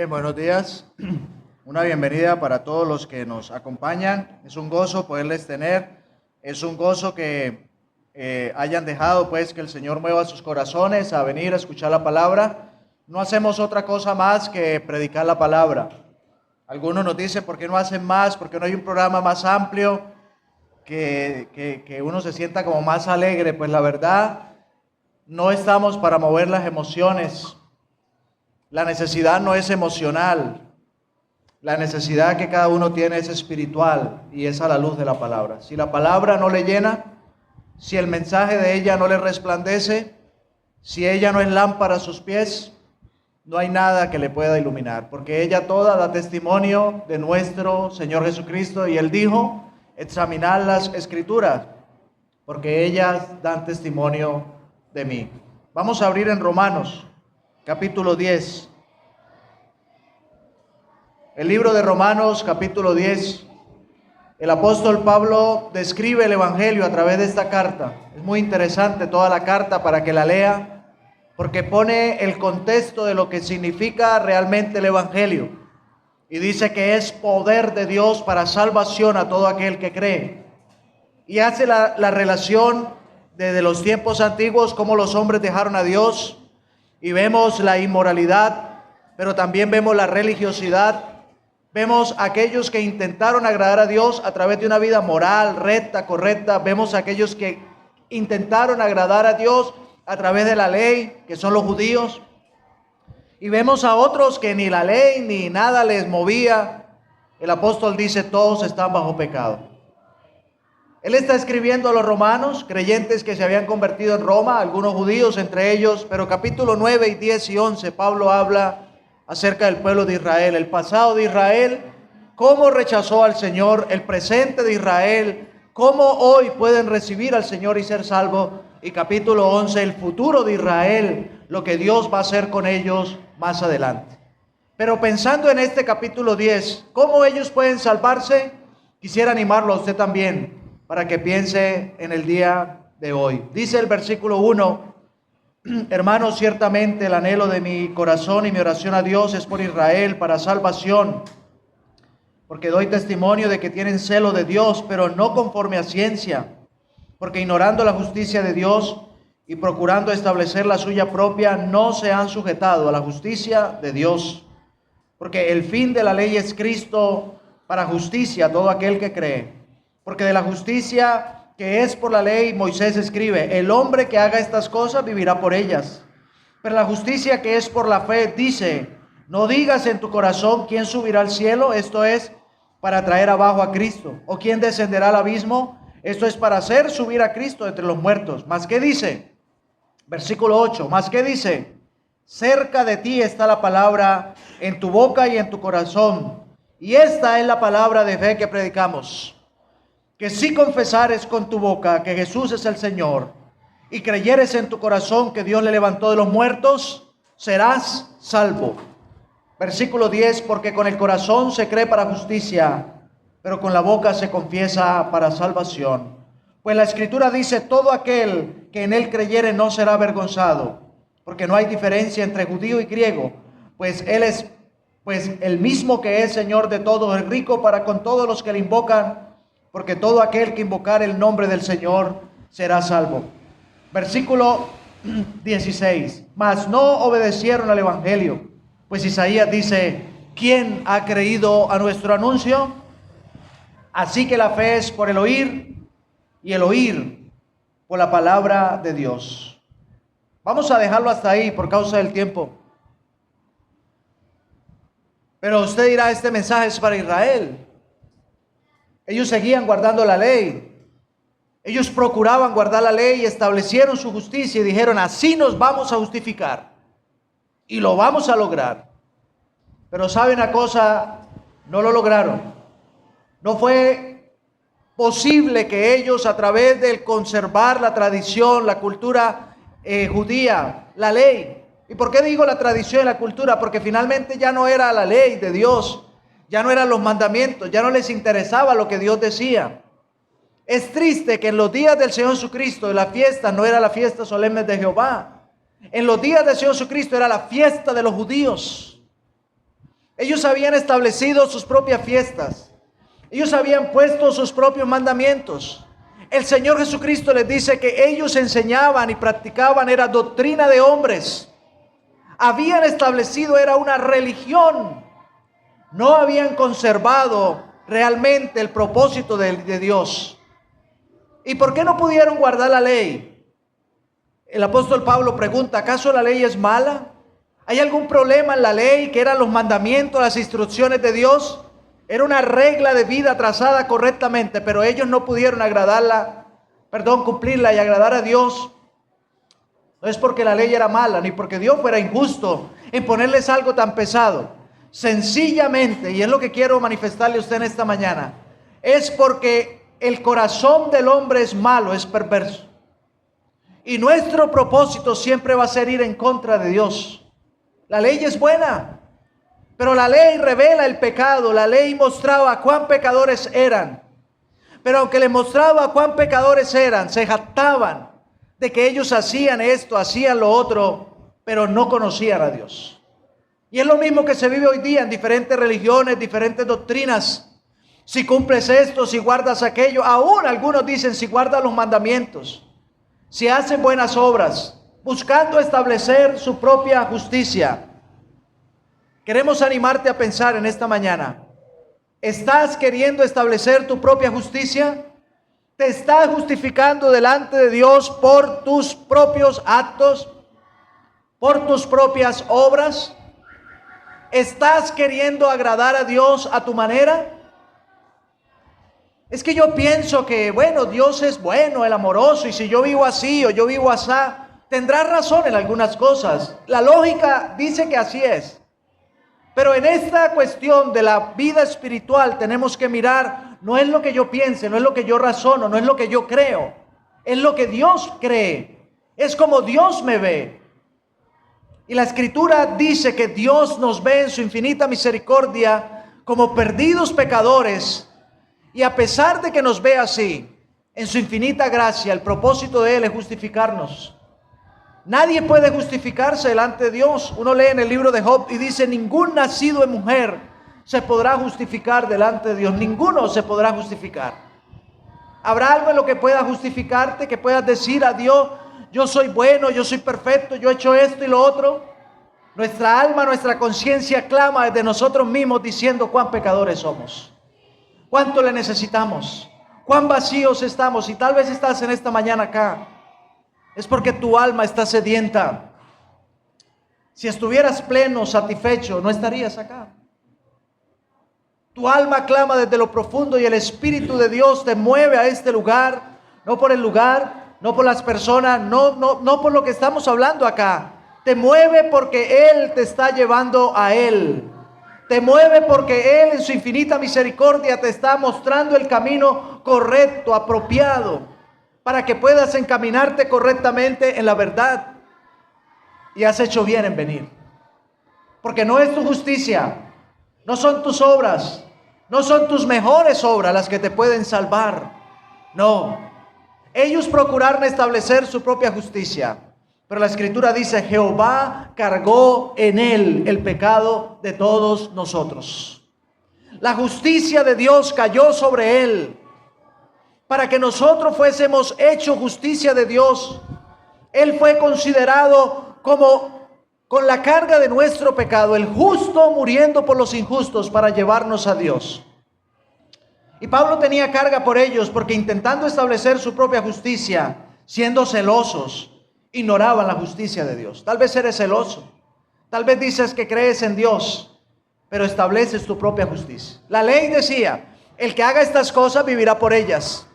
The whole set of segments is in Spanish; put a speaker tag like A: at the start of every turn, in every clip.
A: Bien, buenos días. Una bienvenida para todos los que nos acompañan. Es un gozo poderles tener. Es un gozo que hayan dejado pues que el Señor mueva sus corazones a venir a escuchar la palabra. No hacemos otra cosa más que predicar la palabra. Algunos nos dicen, ¿por qué no hacen más? ¿Por qué no hay un programa más amplio? Que uno se sienta como más alegre. Pues la verdad, no estamos para mover las emociones. La necesidad no es emocional. La necesidad que cada uno tiene es espiritual y es a la luz de la palabra. Si la palabra no le llena, si el mensaje de ella no le resplandece, si ella no es lámpara a sus pies, no hay nada que le pueda iluminar, porque ella toda da testimonio de nuestro Señor Jesucristo, y Él dijo, examinad las Escrituras, porque ellas dan testimonio de mí. Vamos a abrir en Romanos, capítulo 10. El libro de Romanos, capítulo 10. El apóstol Pablo describe el Evangelio a través de esta carta. Es muy interesante toda la carta para que la lea, porque pone el contexto de lo que significa realmente el Evangelio. Y dice que es poder de Dios para salvación a todo aquel que cree. Y hace la relación desde los tiempos antiguos, cómo los hombres dejaron a Dios. Y vemos la inmoralidad, pero también vemos la religiosidad. Vemos aquellos que intentaron agradar a Dios a través de una vida moral, recta, correcta. Vemos aquellos que intentaron agradar a Dios a través de la ley, que son los judíos. Y vemos a otros que ni la ley ni nada les movía. El apóstol dice, todos están bajo pecado. Él está escribiendo a los romanos, creyentes que se habían convertido en Roma, algunos judíos entre ellos, pero capítulo 9 y 10 y 11, Pablo habla acerca del pueblo de Israel, el pasado de Israel, cómo rechazó al Señor, el presente de Israel, cómo hoy pueden recibir al Señor y ser salvos, y capítulo 11, el futuro de Israel, lo que Dios va a hacer con ellos más adelante. Pero pensando en este capítulo 10, cómo ellos pueden salvarse, quisiera animarlo a usted también, para que piense en el día de hoy. Dice el versículo 1, hermanos, ciertamente el anhelo de mi corazón y mi oración a Dios es por Israel para salvación, porque doy testimonio de que tienen celo de Dios, pero no conforme a ciencia, porque ignorando la justicia de Dios y procurando establecer la suya propia, no se han sujetado a la justicia de Dios, porque el fin de la ley es Cristo para justicia a todo aquel que cree. Porque de la justicia que es por la ley, Moisés escribe, el hombre que haga estas cosas vivirá por ellas. Pero la justicia que es por la fe dice, no digas en tu corazón quién subirá al cielo, esto es para traer abajo a Cristo, o quién descenderá al abismo, esto es para hacer subir a Cristo entre los muertos. ¿Más qué dice? Versículo 8, ¿más qué dice? Cerca de ti está la palabra, en tu boca y en tu corazón. Y esta es la palabra de fe que predicamos. Que si confesares con tu boca que Jesús es el Señor y creyeres en tu corazón que Dios le levantó de los muertos, serás salvo. Versículo 10, porque con el corazón se cree para justicia, pero con la boca se confiesa para salvación. Pues la Escritura dice, todo aquel que en él creyere no será avergonzado, porque no hay diferencia entre judío y griego, pues él es el mismo que es Señor de todos, es rico para con todos los que le invocan, porque todo aquel que invocar el nombre del Señor será salvo. Versículo 16. Mas no obedecieron al Evangelio, pues Isaías dice, ¿quién ha creído a nuestro anuncio? Así que la fe es por el oír, y el oír por la palabra de Dios. Vamos a dejarlo hasta ahí por causa del tiempo. Pero usted dirá, este mensaje es para Israel. Ellos seguían guardando la ley. Ellos procuraban guardar la ley y establecieron su justicia y dijeron, así nos vamos a justificar y lo vamos a lograr. Pero ¿sabe una cosa? No lo lograron. No fue posible que ellos, a través del conservar la tradición, la cultura judía, la ley. ¿Y por qué digo la tradición y la cultura? Porque finalmente ya no era la ley de Dios. Ya no eran los mandamientos, ya no les interesaba lo que Dios decía. Es triste que en los días del Señor Jesucristo la fiesta no era la fiesta solemne de Jehová. En los días del Señor Jesucristo era la fiesta de los judíos. Ellos habían establecido sus propias fiestas. Ellos habían puesto sus propios mandamientos. El Señor Jesucristo les dice que ellos enseñaban y practicaban, era doctrina de hombres. Habían establecido, era una religión. No habían conservado realmente el propósito de Dios. ¿Y por qué no pudieron guardar la ley? El apóstol Pablo pregunta, ¿acaso la ley es mala? ¿Hay algún problema en la ley, que eran los mandamientos, las instrucciones de Dios? Era una regla de vida trazada correctamente, pero ellos no pudieron cumplirla y agradar a Dios. No es porque la ley era mala, ni porque Dios fuera injusto en ponerles algo tan pesado. Sencillamente, y es lo que quiero manifestarle a usted en esta mañana, es porque el corazón del hombre es malo, es perverso. Y nuestro propósito siempre va a ser ir en contra de Dios. La ley es buena, pero la ley revela el pecado. La ley mostraba cuán pecadores eran. Pero aunque les mostraba cuán pecadores eran, se jactaban de que ellos hacían esto, hacían lo otro, pero no conocían a Dios. Y es lo mismo que se vive hoy día en diferentes religiones, diferentes doctrinas. Si cumples esto, si guardas aquello, aún algunos dicen si guardas los mandamientos, si hacen buenas obras, buscando establecer su propia justicia. Queremos animarte a pensar en esta mañana. ¿Estás queriendo establecer tu propia justicia? ¿Te estás justificando delante de Dios por tus propios actos? ¿Por tus propias obras? ¿Estás queriendo agradar a Dios a tu manera? Es que yo pienso que, bueno, Dios es bueno, el amoroso, y si yo vivo así o yo vivo así, tendrá razón en algunas cosas. La lógica dice que así es. Pero en esta cuestión de la vida espiritual tenemos que mirar, no es lo que yo piense, no es lo que yo razono, no es lo que yo creo, es lo que Dios cree, es como Dios me ve. Y la Escritura dice que Dios nos ve en su infinita misericordia como perdidos pecadores, y a pesar de que nos ve así, en su infinita gracia, el propósito de Él es justificarnos. Nadie puede justificarse delante de Dios. Uno lee en el libro de Job y dice, ningún nacido de mujer se podrá justificar delante de Dios. Ninguno se podrá justificar. ¿Habrá algo en lo que pueda justificarte, que puedas decir a Dios, yo soy bueno, yo soy perfecto, yo he hecho esto y lo otro? Nuestra alma, nuestra conciencia clama desde nosotros mismos diciendo cuán pecadores somos, cuánto le necesitamos, cuán vacíos estamos. Y tal vez estás en esta mañana acá, es porque tu alma está sedienta. Si estuvieras pleno, satisfecho, no estarías acá. Tu alma clama desde lo profundo y el Espíritu de Dios te mueve a este lugar, no por el lugar, no por las personas, no por lo que estamos hablando acá. Te mueve porque Él te está llevando a Él. Te mueve porque Él en su infinita misericordia te está mostrando el camino correcto, apropiado, para que puedas encaminarte correctamente en la verdad. Y has hecho bien en venir. Porque no es tu justicia, no son tus obras, no son tus mejores obras las que te pueden salvar. No. Ellos procuraron establecer su propia justicia. Pero la Escritura dice, Jehová cargó en Él el pecado de todos nosotros. La justicia de Dios cayó sobre Él, para que nosotros fuésemos hecho justicia de Dios. Él fue considerado como con la carga de nuestro pecado, el justo muriendo por los injustos para llevarnos a Dios. Y Pablo tenía carga por ellos, porque intentando establecer su propia justicia, siendo celosos, ignoraban la justicia de Dios. Tal vez eres celoso, tal vez dices que crees en Dios, pero estableces tu propia justicia. La ley decía, el que haga estas cosas vivirá por ellas.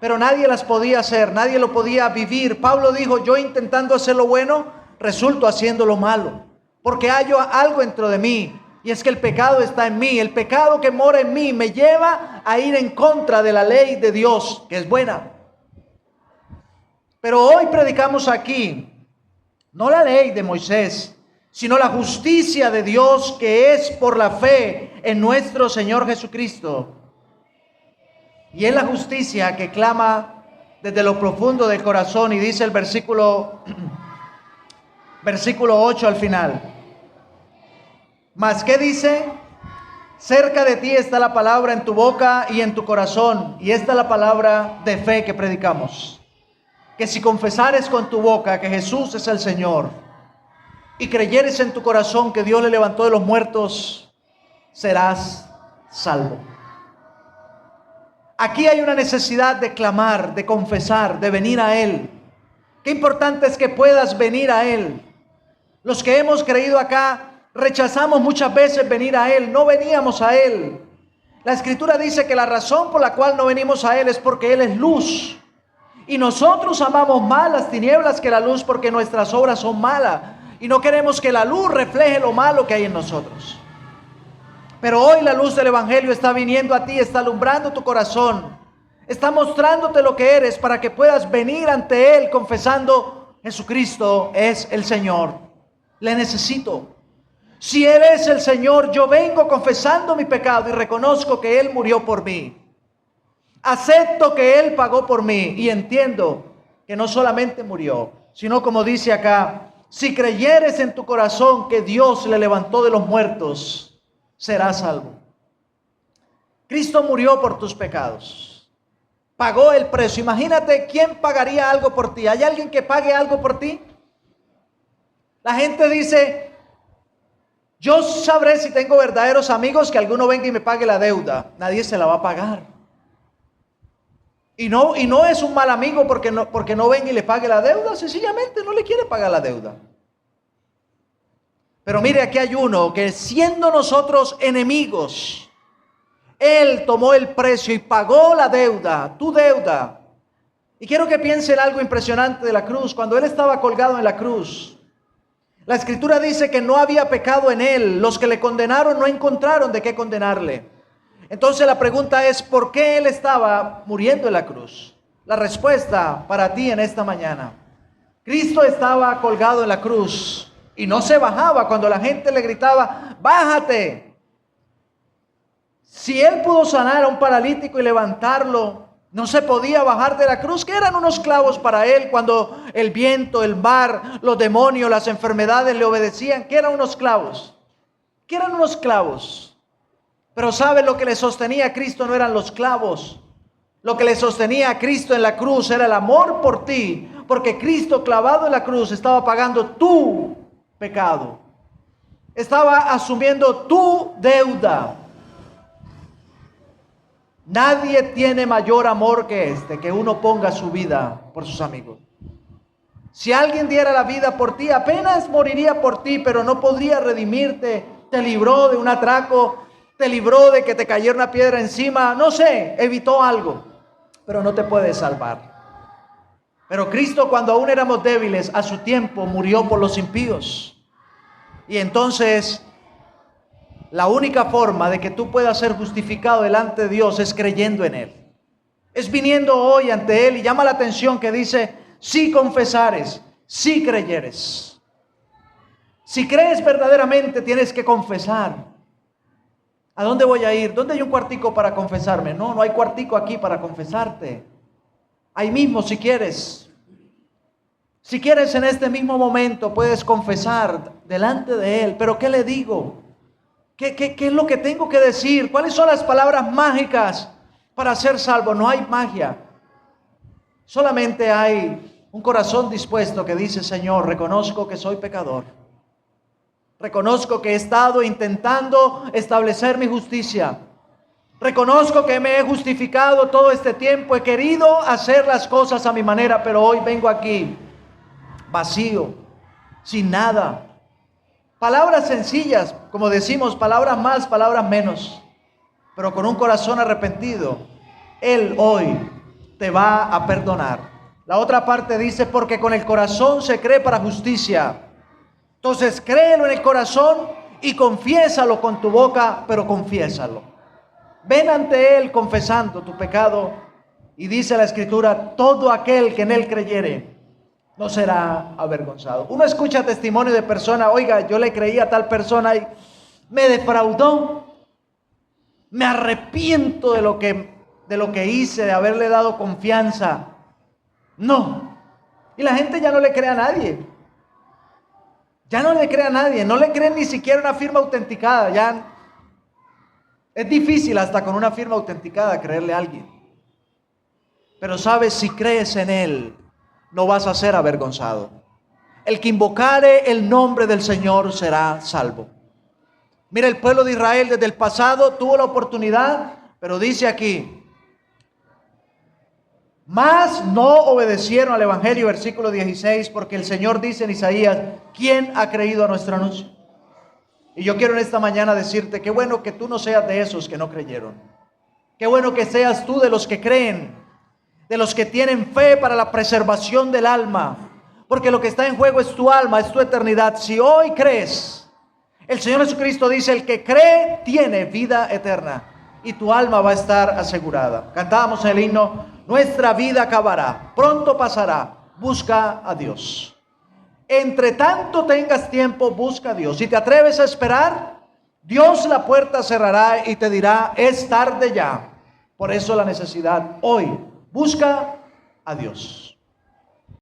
A: Pero nadie las podía hacer, nadie lo podía vivir. Pablo dijo, yo intentando hacer lo bueno, resulto haciendo lo malo, porque hallo algo dentro de mí, y es que el pecado está en mí. El pecado que mora en mí me lleva a ir en contra de la ley de Dios, que es buena. Pero hoy predicamos aquí, no la ley de Moisés, sino la justicia de Dios, que es por la fe en nuestro Señor Jesucristo. Y es la justicia que clama desde lo profundo del corazón, y dice el versículo 8 al final. Mas ¿qué dice? Cerca de ti está la palabra en tu boca y en tu corazón. Y esta es la palabra de fe que predicamos. Que si confesares con tu boca que Jesús es el Señor y creyeres en tu corazón que Dios le levantó de los muertos, serás salvo. Aquí hay una necesidad de clamar, de confesar, de venir a Él. Qué importante es que puedas venir a Él. Los que hemos creído acá rechazamos muchas veces venir a Él, no veníamos a Él. La Escritura dice que la razón por la cual no venimos a Él es porque Él es luz. Y nosotros amamos más las tinieblas que la luz porque nuestras obras son malas. Y no queremos que la luz refleje lo malo que hay en nosotros. Pero hoy la luz del Evangelio está viniendo a ti, está alumbrando tu corazón. Está mostrándote lo que eres para que puedas venir ante Él confesando: Jesucristo es el Señor. Le necesito. Si Él es el Señor, yo vengo confesando mi pecado y reconozco que Él murió por mí. Acepto que Él pagó por mí y entiendo que no solamente murió, sino como dice acá, si creyeres en tu corazón que Dios le levantó de los muertos, serás salvo. Cristo murió por tus pecados. Pagó el precio. Imagínate quién pagaría algo por ti. ¿Hay alguien que pague algo por ti? La gente dice: yo sabré si tengo verdaderos amigos que alguno venga y me pague la deuda. Nadie se la va a pagar. Y no es un mal amigo porque no venga y le pague la deuda. Sencillamente no le quiere pagar la deuda. Pero mire, aquí hay uno que siendo nosotros enemigos, Él tomó el precio y pagó la deuda, tu deuda. Y quiero que piensen algo impresionante de la cruz. Cuando Él estaba colgado en la cruz, la Escritura dice que no había pecado en Él. Los que le condenaron no encontraron de qué condenarle. Entonces la pregunta es: ¿por qué Él estaba muriendo en la cruz? La respuesta para ti en esta mañana: Cristo estaba colgado en la cruz y no se bajaba cuando la gente le gritaba: bájate. Si Él pudo sanar a un paralítico y levantarlo, no se podía bajar de la cruz. ¿Qué eran unos clavos para Él cuando el viento, el mar, los demonios, las enfermedades le obedecían? ¿Qué eran unos clavos? ¿Qué eran unos clavos? Pero ¿sabe lo que le sostenía a Cristo? No eran los clavos. Lo que le sostenía a Cristo en la cruz era el amor por ti. Porque Cristo clavado en la cruz estaba pagando tu pecado. Estaba asumiendo tu deuda. Nadie tiene mayor amor que este, que uno ponga su vida por sus amigos. Si alguien diera la vida por ti, apenas moriría por ti, pero no podría redimirte. Te libró de un atraco, te libró de que te cayera una piedra encima, no sé, evitó algo, pero no te puede salvar. Pero Cristo, cuando aún éramos débiles, a su tiempo murió por los impíos. Y entonces la única forma de que tú puedas ser justificado delante de Dios es creyendo en Él. Es viniendo hoy ante Él, y llama la atención que dice: si confesares, si creyeres. Si crees verdaderamente, tienes que confesar. ¿A dónde voy a ir? ¿Dónde hay un cuartico para confesarme? No hay cuartico aquí para confesarte. Ahí mismo, si quieres. Si quieres, en este mismo momento puedes confesar delante de Él. Pero ¿qué le digo? ¿Qué es lo que tengo que decir? ¿Cuáles son las palabras mágicas para ser salvo? No hay magia. Solamente hay un corazón dispuesto que dice: Señor, reconozco que soy pecador. Reconozco que he estado intentando establecer mi justicia. Reconozco que me he justificado todo este tiempo. He querido hacer las cosas a mi manera, pero hoy vengo aquí vacío, sin nada. Palabras sencillas, como decimos, palabras más, palabras menos, pero con un corazón arrepentido. Él hoy te va a perdonar. La otra parte dice: porque con el corazón se cree para justicia. Entonces créelo en el corazón y confiésalo con tu boca, pero confiésalo. Ven ante Él confesando tu pecado, y dice la Escritura: todo aquel que en Él creyere no será avergonzado. Uno escucha testimonio de persona: oiga, yo le creí a tal persona y me defraudó. Me arrepiento de lo que hice, de haberle dado confianza. No. Y la gente ya no le cree a nadie. Ya no le cree a nadie, no le creen ni siquiera una firma autenticada. Ya es difícil hasta con una firma autenticada creerle a alguien. Pero sabes, si crees en Él, no vas a ser avergonzado. El que invocare el nombre del Señor será salvo. Mira, el pueblo de Israel desde el pasado tuvo la oportunidad, pero dice aquí, mas no obedecieron al Evangelio, versículo 16, porque el Señor dice en Isaías, ¿quién ha creído a nuestro anuncio? Y yo quiero en esta mañana decirte, qué bueno que tú no seas de esos que no creyeron. Qué bueno que seas tú de los que creen, de los que tienen fe para la preservación del alma, porque lo que está en juego es tu alma, es tu eternidad. Si hoy crees, el Señor Jesucristo dice, el que cree tiene vida eterna y tu alma va a estar asegurada. Cantábamos el himno, nuestra vida acabará, pronto pasará, busca a Dios. Entre tanto tengas tiempo, busca a Dios. Si te atreves a esperar, Dios la puerta cerrará y te dirá, es tarde ya. Por eso la necesidad hoy, busca a Dios.